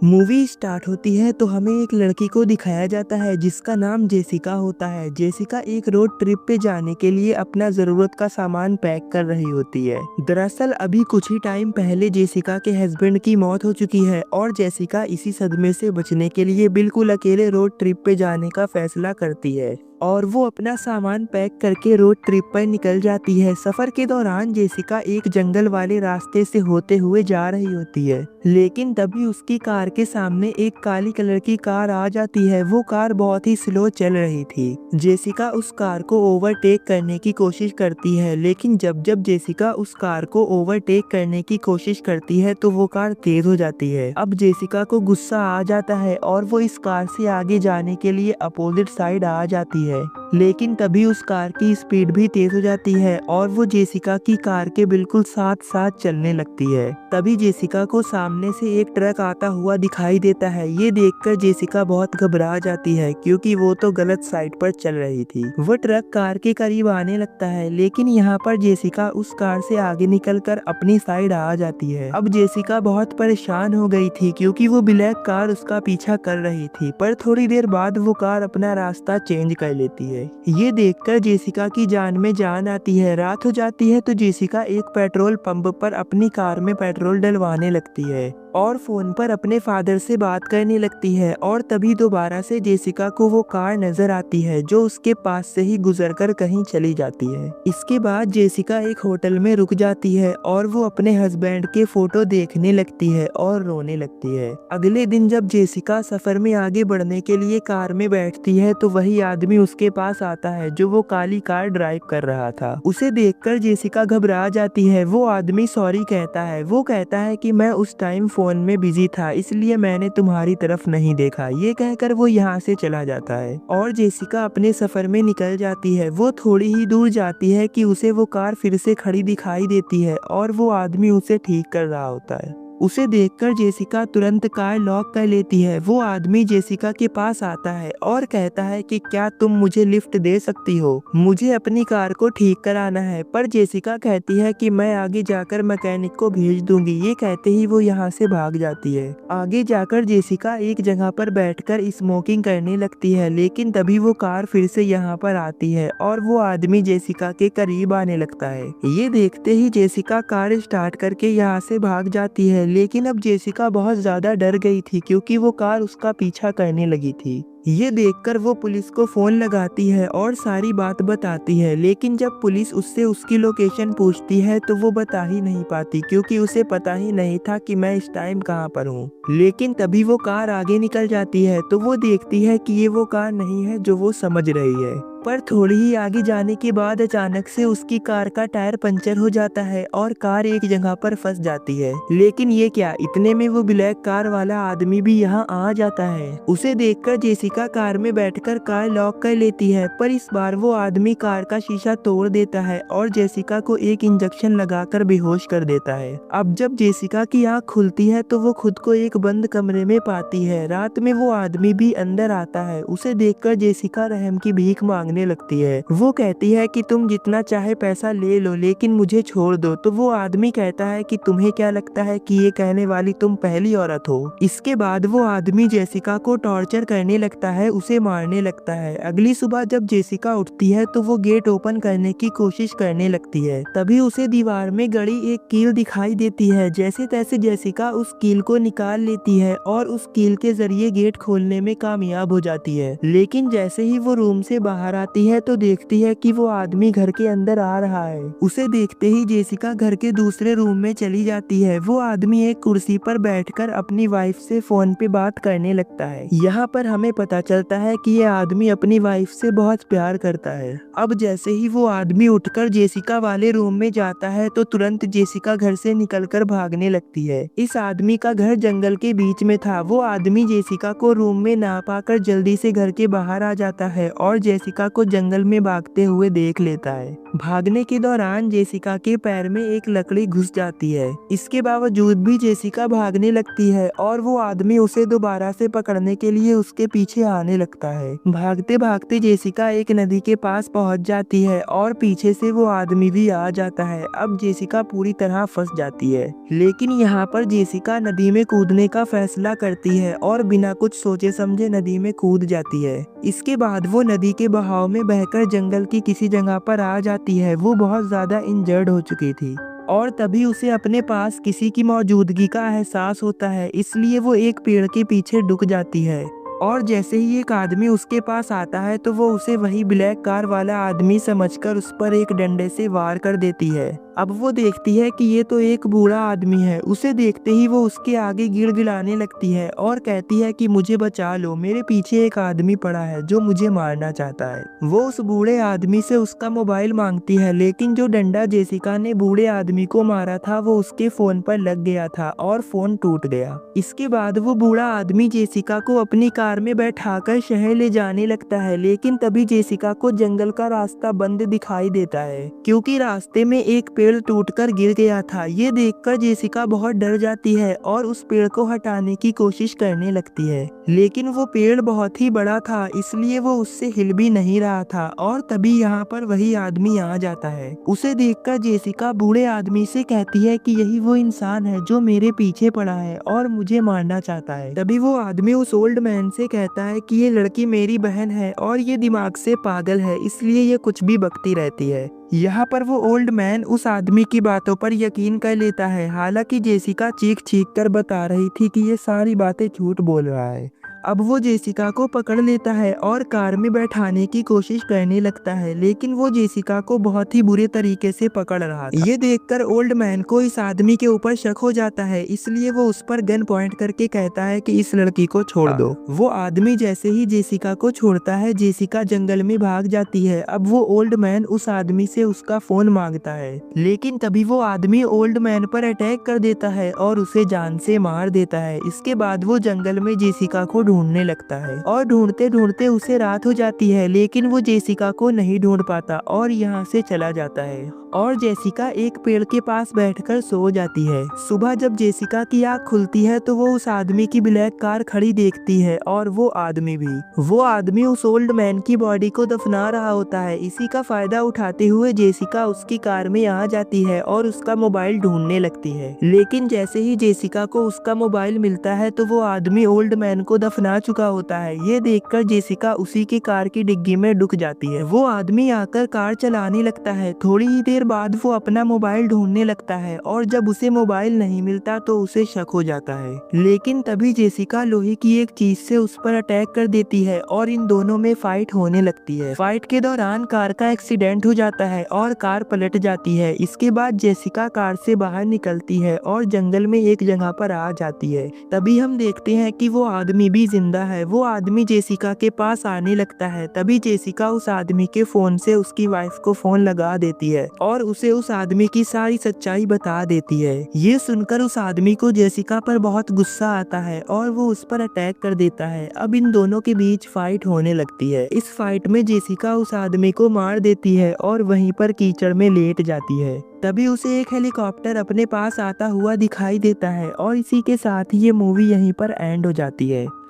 Movie start होती है तो हमें एक लड़की को दिखाया जाता है जिसका नाम जेसिका होता है। जेसिका एक रोड ट्रिप पे जाने के लिए अपना जरूरत का सामान पैक कर रही होती है। दरअसल अभी कुछ ही टाइम पहले जेसिका के हस्बैंड की मौत हो चुकी है और जेसिका इसी सदमे से बचने के लिए बिल्कुल अकेले रोड ट्रिप पे जाने का फैसला करती है और वो अपना सामान पैक करके रोड ट्रिप पर निकल जाती है। सफर के दौरान जेसिका एक जंगल वाले रास्ते से होते हुए जा रही होती है, लेकिन तभी उसकी कार के सामने एक काली कलर की कार आ जाती है। वो कार बहुत ही स्लो चल रही थी। जेसिका उस कार को ओवरटेक करने की कोशिश करती है, लेकिन जब जब जेसिका उस कार को ओवरटेक करने की कोशिश करती है तो वो कार तेज हो जाती है। अब जेसिका को गुस्सा आ जाता है और वो इस कार से आगे जाने के लिए अपोजिट साइड आ जाती है, लेकिन तभी उस कार की स्पीड भी तेज हो जाती है और वो जेसिका की कार के बिल्कुल साथ साथ चलने लगती है। तभी जेसिका को सामने से एक ट्रक आता हुआ दिखाई देता है। ये देखकर जेसिका बहुत घबरा जाती है क्योंकि वो तो गलत साइड पर चल रही थी। वो ट्रक कार के करीब आने लगता है, लेकिन यहाँ पर जेसिका उस कार से आगे निकलकर अपनी साइड आ जाती है। अब जेसिका बहुत परेशान हो गई थी क्योंकि वो ब्लैक कार उसका पीछा कर रही थी, पर थोड़ी देर बाद वो कार अपना रास्ता चेंज कर लेती है। ये देखकर जेसिका की जान में जान आती है। रात हो जाती है तो जेसिका एक पेट्रोल पंप पर अपनी कार में पेट्रोल डलवाने लगती है और फोन पर अपने फादर से बात करने लगती है और तभी दोबारा से जेसिका को वो कार नजर आती है जो उसके पास से ही गुजरकर कहीं चली जाती है। इसके बाद जेसिका एक होटल में रुक जाती है और वो अपने हस्बैंड के फोटो देखने लगती है और रोने लगती है। अगले दिन जब जेसिका सफर में आगे बढ़ने के लिए कार में बैठती है तो वही आदमी उसके पास आता है जो वो काली कार ड्राइव कर रहा था। उसे देखकर जेसिका घबरा जाती है। वो आदमी सॉरी कहता है। वो कहता है कि मैं उस टाइम फोन में बिजी था, इसलिए मैंने तुम्हारी तरफ नहीं देखा। ये कहकर वो यहाँ से चला जाता है और जेसिका अपने सफर में निकल जाती है। वो थोड़ी ही दूर जाती है कि उसे वो कार फिर से खड़ी दिखाई देती है और वो आदमी उसे ठीक कर रहा होता है। उसे देखकर जेसिका तुरंत कार लॉक कर लेती है। वो आदमी जेसिका के पास आता है और कहता है कि क्या तुम मुझे लिफ्ट दे सकती हो, मुझे अपनी कार को ठीक कराना है। पर जेसिका कहती है कि मैं आगे जाकर मैकेनिक को भेज दूंगी। ये कहते ही वो यहाँ से भाग जाती है। आगे जाकर जेसिका एक जगह पर बैठकर स्मोकिंग करने लगती है, लेकिन तभी वो कार फिर से यहाँ पर आती है और वो आदमी जेसिका के करीब आने लगता है। ये देखते ही जेसिका कार स्टार्ट करके यहाँ से भाग जाती है, लेकिन अब जेसिका बहुत ज्यादा डर गई थी क्योंकि वो कार उसका पीछा करने लगी थी। ये देखकर वो पुलिस को फोन लगाती है और सारी बात बताती है, लेकिन जब पुलिस उससे उसकी लोकेशन पूछती है तो वो बता ही नहीं पाती क्योंकि उसे पता ही नहीं था कि मैं इस टाइम कहाँ पर हूँ। लेकिन तभी वो कार आगे निकल जाती है तो वो देखती है कि ये वो कार नहीं है जो वो समझ रही है। पर थोड़ी ही आगे जाने के बाद अचानक से उसकी कार का टायर पंचर हो जाता है और कार एक जगह पर फंस जाती है। लेकिन ये क्या, इतने में वो ब्लैक कार वाला आदमी भी यहाँ आ जाता है। उसे देखकर जेसिका कार में बैठकर कार लॉक कर लेती है, पर इस बार वो आदमी कार का शीशा तोड़ देता है और जेसिका को एक इंजेक्शन लगाकर बेहोश कर देता है। अब जब जेसिका की आँख खुलती है तो वो खुद को एक बंद कमरे में पाती है। रात में वो आदमी भी अंदर आता है। उसे देखकर जेसिका रहम की भीख मांगने लगती है। वो कहती है कि तुम जितना चाहे पैसा ले लो, लेकिन मुझे छोड़ दो। तो वो आदमी कहता है कि तुम्हें क्या लगता है कि ये कहने वाली तुम पहली औरत हो। इसके बाद वो आदमी जेसिका को टॉर्चर करने लगता है, उसे मारने लगता है। अगली सुबह जब जेसिका उठती है तो वो गेट ओपन करने की कोशिश करने लगती है। तभी उसे दीवार में गड़ी एक कील दिखाई देती है। जैसे तैसे जेसिका उस कील को निकाल लेती है और उस कील के जरिए गेट खोलने में कामयाब हो जाती है। लेकिन जैसे ही वो रूम से बाहर आती है तो देखती है कि वो आदमी घर के अंदर आ रहा है। उसे देखते ही जेसिका घर के दूसरे रूम में चली जाती है। वो आदमी एक कुर्सी पर बैठकर अपनी वाइफ से फोन पे बात करने लगता है। यहाँ पर हमें पता चलता है कि ये आदमी अपनी वाइफ से बहुत प्यार करता है। अब जैसे ही वो आदमी उठकर जेसिका वाले रूम में जाता है तो तुरंत जेसिका घर से निकलकर भागने लगती है। इस आदमी का घर जंगल के बीच में था। वो आदमी जेसिका को रूम में ना पाकर जल्दी से घर के बाहर आ जाता है और जेसिका जेसिका को जंगल में भागते हुए देख लेता है। भागने के दौरान जेसिका के पैर में एक लकड़ी घुस जाती है। इसके बावजूद भी जेसिका भागने लगती है और वो आदमी उसे दोबारा से पकड़ने के लिए उसके पीछे आने लगता है। भागते भागते जेसिका एक नदी के पास पहुंच जाती है और पीछे से वो आदमी भी आ जाता है। अब जेसिका पूरी तरह फंस जाती है, लेकिन यहाँ पर जेसिका नदी में कूदने का फैसला करती है और बिना कुछ सोचे समझे नदी में कूद जाती है। इसके बाद वो नदी के बहाव में बहकर जंगल की किसी जगह पर आ जाती है। वो बहुत ज्यादा इंजर्ड हो चुकी थी और तभी उसे अपने पास किसी की मौजूदगी का एहसास होता है, इसलिए वो एक पेड़ के पीछे डुक जाती है। और जैसे ही एक आदमी उसके पास आता है तो वो उसे वही ब्लैक कार वाला आदमी समझकर उस पर एक डंडे से वार कर देती है। अब वो देखती है कि ये तो एक बूढ़ा आदमी है। उसे देखते ही वो उसके आगे गिड़गिड़ाने लगती है और कहती है कि मुझे बचा लो, मेरे पीछे एक आदमी पड़ा है जो मुझे मारना चाहता है। वो उस बूढ़े आदमी से उसका मोबाइल मांगती है, लेकिन जो डंडा जेसिका ने बूढ़े आदमी को मारा था वो उसके फोन पर लग गया था और फोन टूट गया। इसके बाद वो बूढ़ा आदमी जेसिका को अपनी कार में बैठाकर शहर ले जाने लगता है, लेकिन तभी जेसिका को जंगल का रास्ता बंद दिखाई देता है क्योंकि रास्ते में एक पेड़ टूटकर गिर गया था। ये देखकर जेसिका बहुत डर जाती है और उस पेड़ को हटाने की कोशिश करने लगती है, लेकिन वो पेड़ बहुत ही बड़ा था इसलिए वो उससे हिल भी नहीं रहा था। और तभी यहाँ पर वही आदमी आ जाता है। उसे देखकर जेसिका बूढ़े आदमी से कहती है कि यही वो इंसान है जो मेरे पीछे पड़ा है और मुझे मारना चाहता है। तभी वो आदमी उस ओल्ड मैन से कहता है कि ये लड़की मेरी बहन है और ये दिमाग से पागल है, इसलिए ये कुछ भी बकती रहती है। यहाँ पर वो ओल्ड मैन उस आदमी की बातों पर यकीन कर लेता है। हालांकि जेसिका चीख चीख कर बता रही थी कि ये सारी बातें झूठ बोल रहा है। अब वो जेसिका को पकड़ लेता है और कार में बैठाने की कोशिश करने लगता है, लेकिन वो जेसिका को बहुत ही बुरे तरीके से पकड़ रहा था। ये देखकर ओल्ड मैन को इस आदमी के ऊपर शक हो जाता है, इसलिए वो उस पर गन पॉइंट करके कहता है कि इस लड़की को छोड़ दो। वो आदमी जैसे ही जेसिका को छोड़ता है, जेसिका जंगल में भाग जाती है। अब वो ओल्ड मैन उस आदमी से उसका फोन मांगता है, लेकिन तभी वो आदमी ओल्ड मैन पर अटैक कर देता है और उसे जान से मार देता है। इसके बाद वो जंगल में जेसिका को ढूंढने लगता है और ढूंढते ढूंढते उसे रात हो जाती है, लेकिन वो जेसिका को नहीं ढूंढ पाता और यहाँ से चला जाता है। और जेसिका एक पेड़ के पास बैठकर सो जाती है। सुबह जब जेसिका की आँख खुलती है तो वो उस आदमी की ब्लैक कार खड़ी देखती है और वो आदमी उस ओल्ड मैन की बॉडी को दफना रहा होता है। इसी का फायदा उठाते हुए जेसिका उसकी कार में आ जाती है और उसका मोबाइल ढूंढने लगती है, लेकिन जैसे ही जेसिका को उसका मोबाइल मिलता है तो वो आदमी ओल्ड मैन को दफना चुका होता है। ये देखकर जेसिका उसी के कार की डिग्गी में डुक जाती है। वो आदमी आकर कार चलाने लगता है। थोड़ी ही देर बाद वो अपना मोबाइल ढूंढने लगता है और जब उसे मोबाइल नहीं मिलता तो उसे शक हो जाता है, लेकिन तभी जेसिका लोहे की एक चीज से उस पर अटैक कर देती है और इन दोनों में फाइट होने लगती है। फाइट के दौरान कार का एक्सीडेंट हो जाता है और कार पलट जाती है। इसके बाद जेसिका कार से बाहर निकलती है और जंगल में एक जगह पर आ जाती है। तभी हम देखते हैं कि वो आदमी भी जिंदा है। वो आदमी जेसिका के पास आने लगता है। तभी जेसिका उस आदमी के फोन से उसकी वाइफ को फोन लगा देती है और उसे उस आदमी की सारी सच्चाई बता देती है। ये सुनकर उस आदमी को जेसिका पर बहुत गुस्सा आता है और वो उस पर अटैक कर देता है। अब इन दोनों के बीच फाइट होने लगती है। इस फाइट में जेसिका उस आदमी को मार देती है और वहीं पर कीचड़ में लेट जाती है। तभी उसे एक हेलीकॉप्टर अपने पास आता हुआ दिखाई देता है और इसी के साथ ये मूवी यहीं पर एंड हो जाती है।